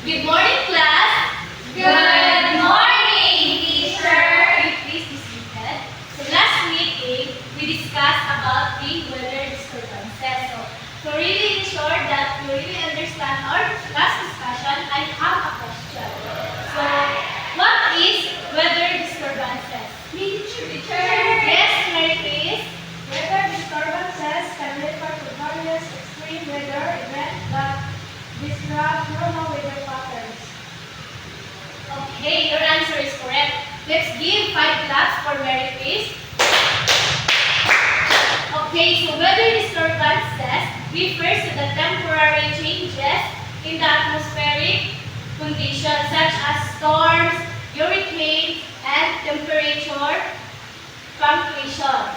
Good morning, class. Good morning, teacher. Please be seated. So last meeting, we discussed about the weather disturbances. So really ensure that you really understand our last discussion, I have a question. So what is weather disturbances? Teacher. Yes, Mary, please. Weather disturbances can refer to various extreme weather events that disrupt normal weather patterns. Okay, your answer is correct. Let's give 5 claps for Mary, please. Okay, so weather disturbances refers to the temporary changes in the atmospheric conditions such as storms, hurricanes, and temperature fluctuations.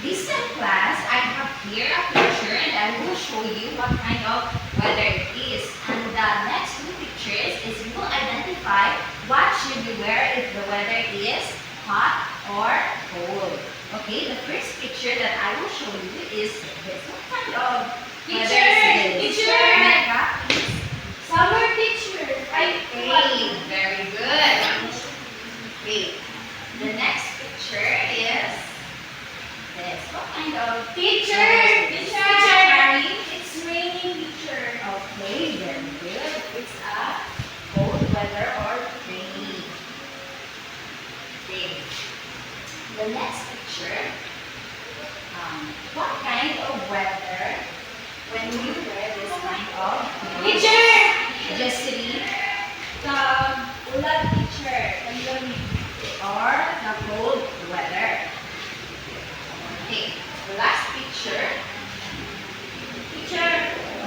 Listen class, I have here a picture and I will show you what kind of weather it is. And the next 2 pictures is you will identify what should you wear if the weather is hot or cold. Okay, the first picture that I will show you is this. What kind of weather is this? Teacher! Mecca, please. Summer teacher. Okay, very good. Okay, the next picture is this. What kind of Teacher! Teacher! Mary? It's raining, teacher. Okay, very good. It's a cold weather or rainy. Okay. The next picture. What kind of weather when you wear this kind of clothes? Teacher! Just read. Ulan, teacher. Or the cold weather. Okay, the last picture. Teacher.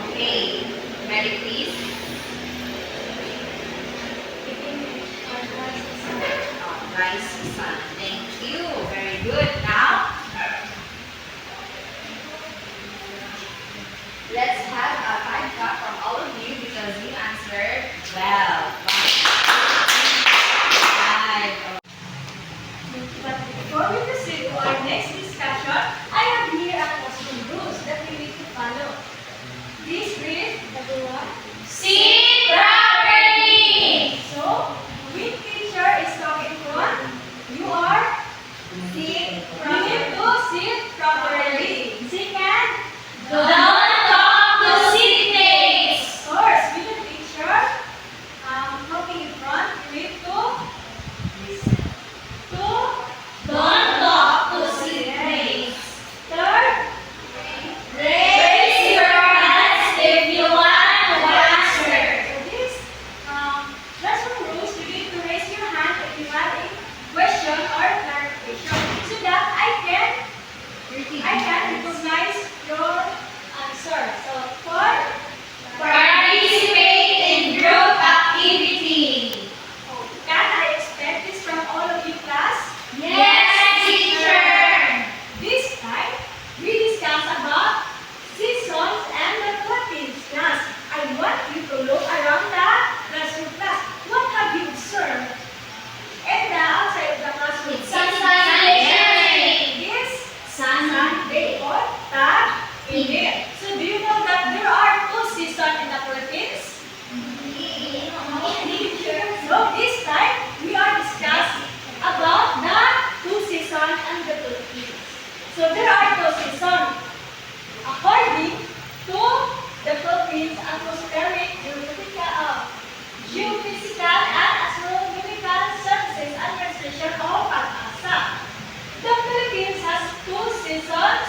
Okay, ready please? Rising sun. Thank you. Very good. Now, let's have a 5 clap from all of you because you answered well. Five. But before we proceed to our next discussion, I have here a classroom rules that we need to follow. Please read, everyone. Sit properly. So, when teacher is talking to you are sit. You need to sit properly. Second, Don't talk to seatmates. of course, with the teacher talking in front, you need to listen. Don't talk to seatmates. Third, Raise your hands if you want to answer. so this classroom rules, you need to raise your hand if you have a question or clarification so that I can recognize your answer. So, fourth, Participate in group activity. can I expect this from all of you class? Yes, teacher. This time, we discuss about seasons and the Philippines class. I want you to look around the classroom class. What have you observed? And the outside of the classroom. It's sunshine. Yes, Sun. Sunday or tag-init. So do you know that there are 2 seasons in the Philippines? So this time, we are discussing about the 2 seasons and the Philippines. So there are 2 seasons. According to the Philippines Atmospheric Geophysical and Astronomical Services Administration of PAGASA. The Philippines has 2 seasons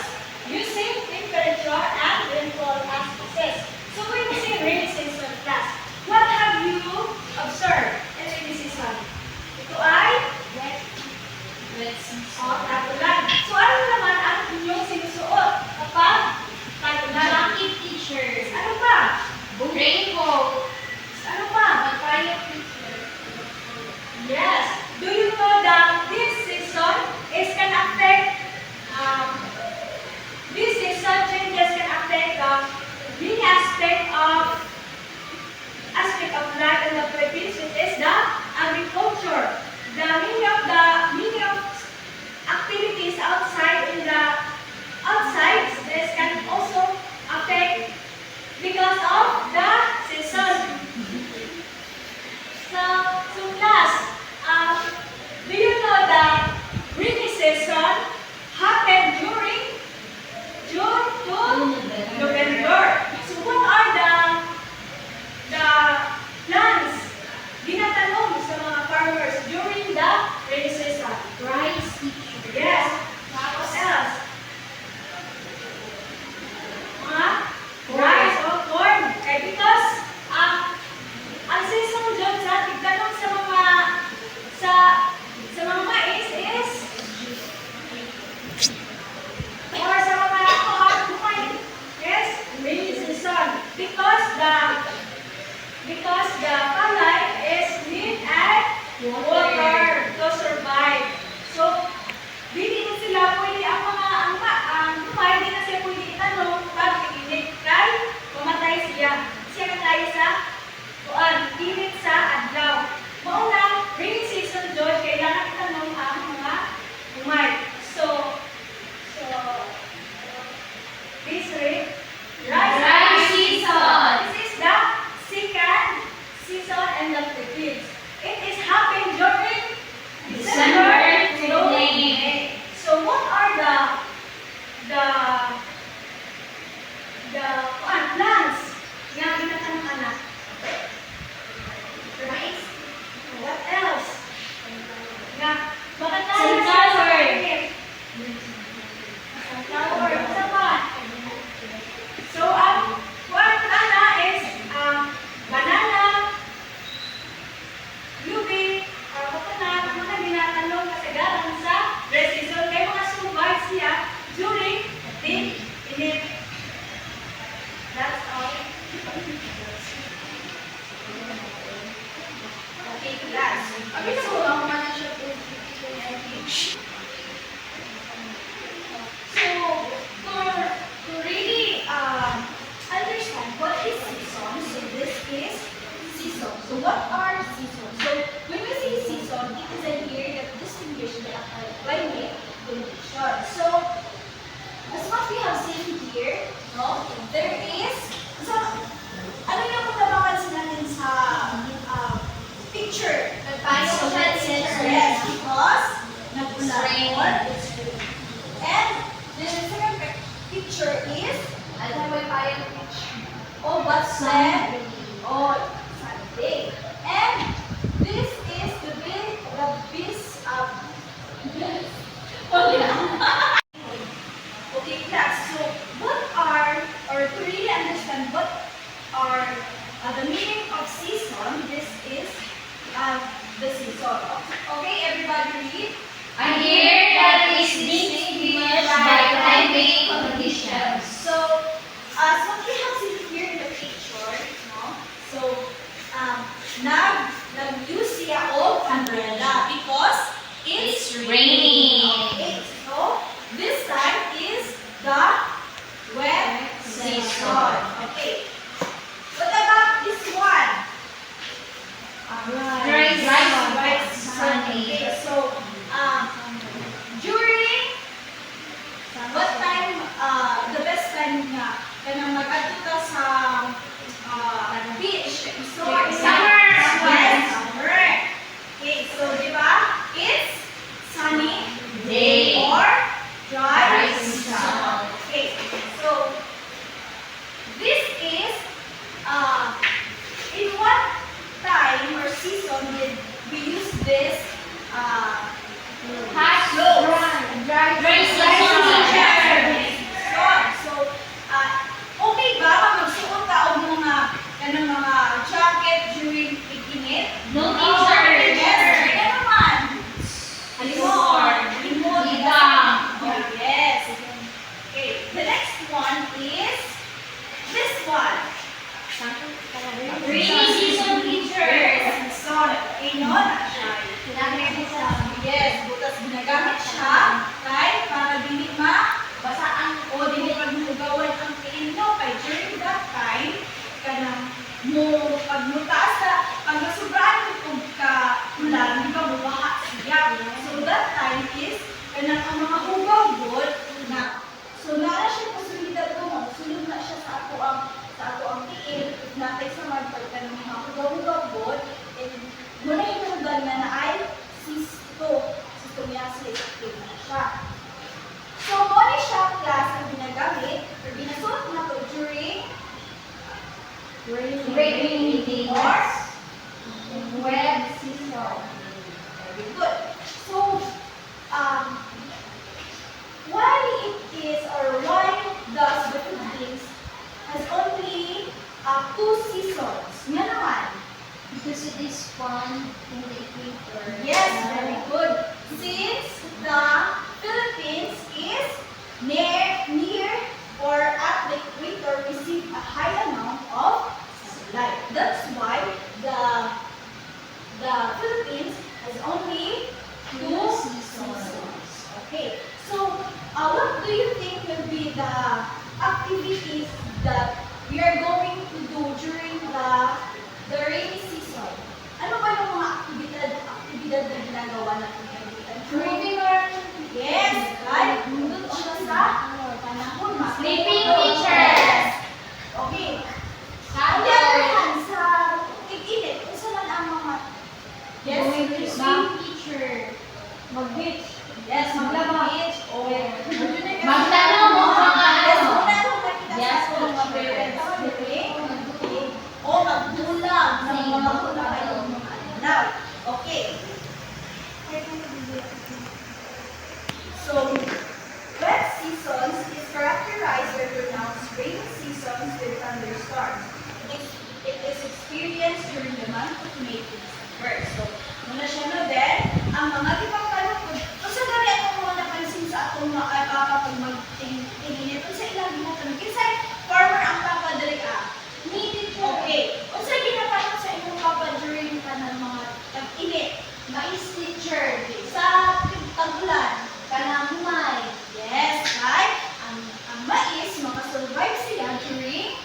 using temperature and rainfall as basis. So when we say rainy season class, what have you observed in rainy season? Ito ay tagulan. So ano naman ang inyong sinusuot kapag tagulan? Jacket teachers. Ano pa? Raincoat. Ano pa? Papaya teacher. Yes. Do you know that this season is can affect this season changes can affect the aspect of life in the Philippines, which is the agriculture. The many of activities outside in the Dry season. This is the second season in the Philippines. It is happening during December to to May. May. So what are the plants na ginatanan? Rice. What else? Na makatayo Sunflower. Sunflower. Isa pa. So what is banana, ube, coconut, mga ginatanong kasagaran sa dry season kay mga survive siya during the init. That's all. Okay, class. So, to really understand what is season, so this is season. So what are seasons? So when we say season, it is a year that distinguishes the climate condition. So as what we have seen here, no, there is so ano yung kung napapansin natin sa picture? So that's it. Yes, because nagpulapon. It's And the second picture is Ano ba yung picture? oh, but Sunday. Oh, Sunday. And this is the beast of okay, class. So, what are, or to really understand what are the meaning of season, this is the season. Okay, everybody read. A year that is distinguished by climate conditions. So, as what we have seen here in the picture, no? So, nag-use siya of umbrella because it's It's raining. Okay, so this time is the wet season. Okay. What about this one? Dry season. Dry season. Okay, so during what time, the best time nga kanang mag-adto ta sa beach? Summer. Yes, summer. Okay, so di ba? It's sunny Day. or dry Dry season. Okay, so this is in what time or season did we use this Hot Dry season, teacher. So, okay ba pag magsuot ka og mga jacket during pag-init? No, teacher. Yes, kaya naman. Halimon. Halimon. Idang. Oh, yes. Okay, the next one is this one. Rainy season, teacher. Sun. Okay, no? Yes, butas ginagamit siya kay para dili basaan o dili pagmugawan ang tiino kay during that time kanang pagmutaas na pag nasubraan kung ka ulan di ba bubaha siya. So that time is kanang ang mga hugaw good na so naa siya posibilidad ko magsulod na siya sa ako ang tiil if natay sa magpag kanang mga hugaw good and muna hinungdan na ay cysticercosis na siya. So, muna siya class ang ginagamit or binasuot na to during Rainy days. or Wet season. very good. So, why it is or why does the Philippines has only 2 seasons? Nga naman. Because it is fun in the equator. Yes, very good. Since the Philippines is near or at the equator, receive a high amount of sunlight. That's why the Philippines has only 2 seasons. Okay. So, what do you think will be the activities that we are going to do during the rainy season? Ano ba yung mga aktibidad na ginagawa natin during Moving or yes, right? Doon siya sa panahon. Sleeping, Matulog. tanong. Kinsay farmer ang papa diri Me teacher. Okay. Unsa ginapalit sa imong papa during kanang mga tag-init? Mais teacher. Sa tag-ulan. Kanang humay. Yes, right? Ang mais, makasurvive sila during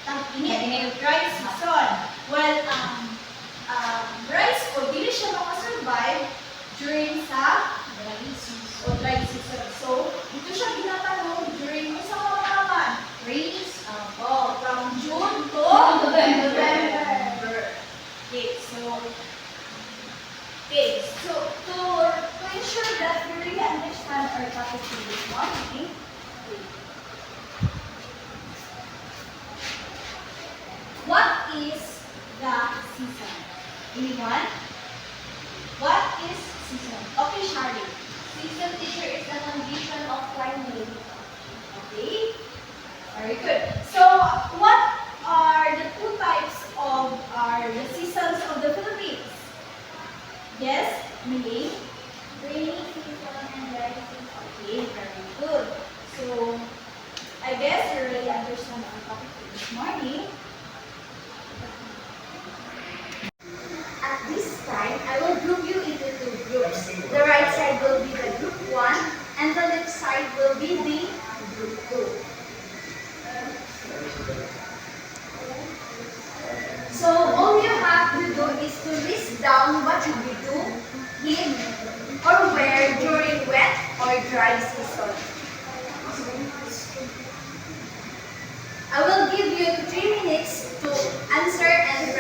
tag-init, dry season. Well, rice ko, dili siya makasurvive during sa dry season. So, dito siya ginatanong during isang mga naman. Rainy. From June to November. Okay, so to ensure that we really understand our topic this morning, what is the season? Anyone? What is season? Okay, Charlie. Season teacher is the condition of climate. Okay. Very good. So, what are the two types of the seasons of the Philippines? Yes, Millie? Rainy season and dry season. Okay, very good. So, I guess you really understand our topic for this morning. At this time, I will group you into two groups. The right side will be the group 1 and the left side will be the group 2. So all you have to do is to list down what you do in or where during wet or dry season. I will give you 3 minutes to answer and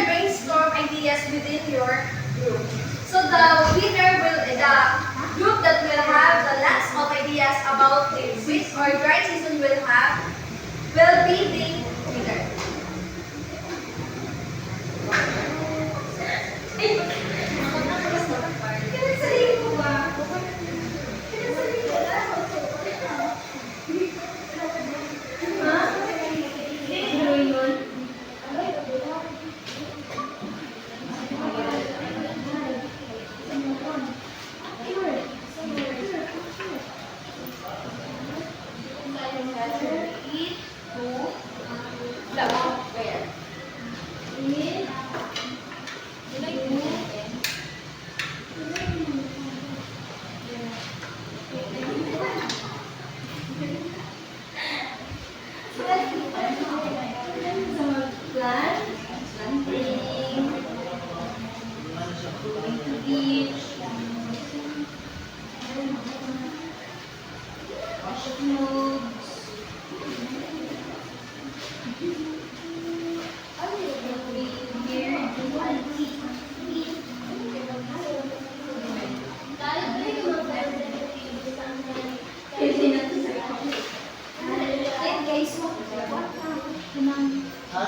brainstorm ideas within your group. So the group that will have the lots of ideas about the wet or dry season will be the winner.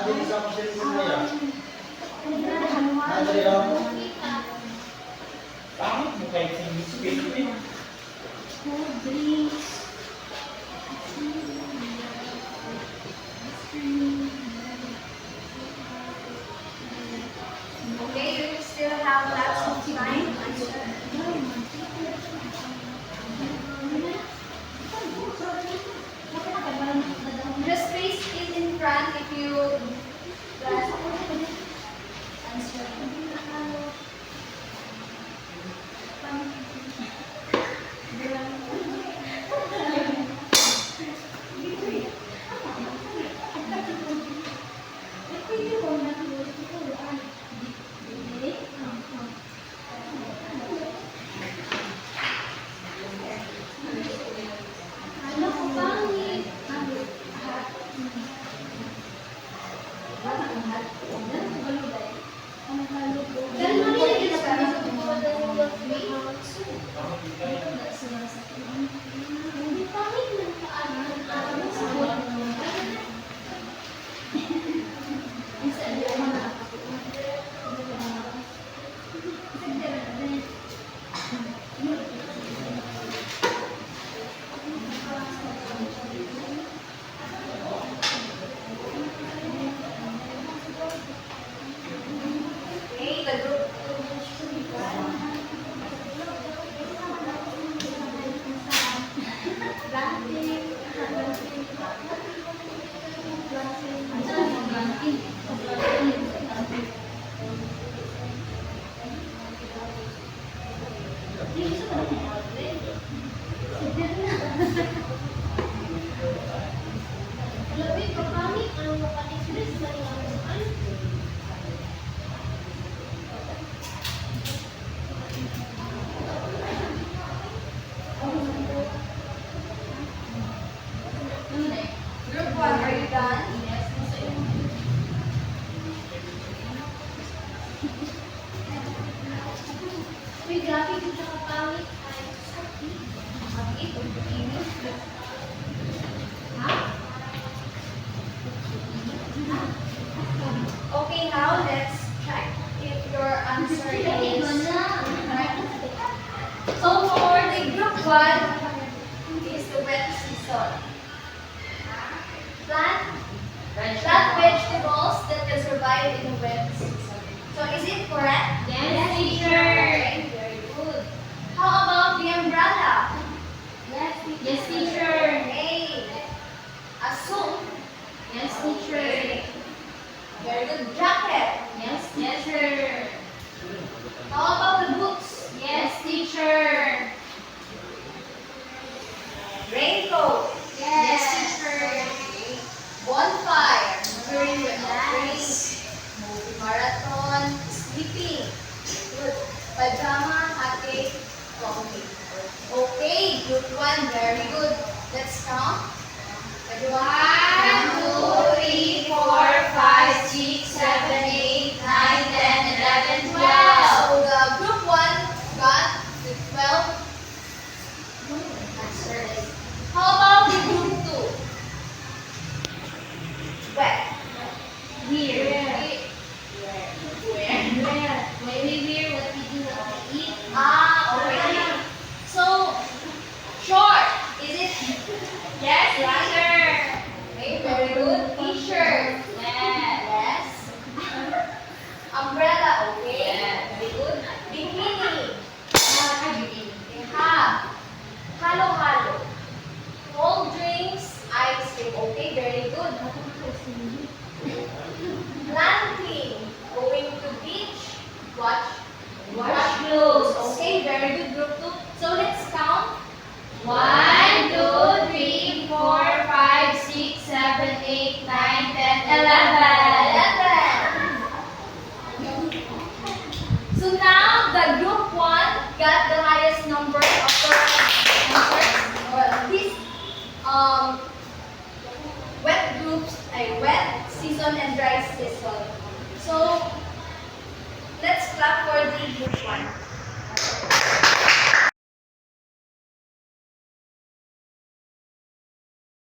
Dili sa ako sa niya. Dili lang. Pangit mo kahit sa newspaper. Okay, you still have lots of time. The space is in front if you answer. Group 1, are you done? Uy, grabe, di ka kapangit. Ay, sakit. Ha? Okay, now let's check if your answer is right. So for the group 1 is the wet season. Plant vegetables that can survive in the wet season. So is it correct? Yes, teacher. Okay, very good. How about the umbrella? Yes, teacher. Okay. Assume. Yes, teacher. Very good. Jacket. Yes, teacher. How about the boots? Yes, teacher. Raincoat. Yes, teacher. Bonfire. Very good. Nice. Marathon. Sleeping. Good. Pajama. Hot cake. Coffee. Okay, group 1. Very good. Let's count. 1, 2, 3, 4, 5, 6, 7, 8, 9, 10, 11, 12. So the group 1 got the 12 answers. How about the group 2? Wet. Here. Where? When we wear what we do, what we eat. Ah, okay. So, short. Is it? Yes, teacher. Okay, very good. T-shirt. Yes. Yes. Umbrella. Okay. Yes. Very good. Bikini. Yes. They have. Halo-halo. Cold drinks. Ice cream. Okay, very good. Glamping. Going to beach. Wash clothes. Okay, very good. Group 2. So let's count. 1, 2, 3, 4, 5, 6, 7, 8, 9, 10, 11. 11. So now the group 1 got the highest number of correct answers. Well, this wet groups, wet season and dry season. So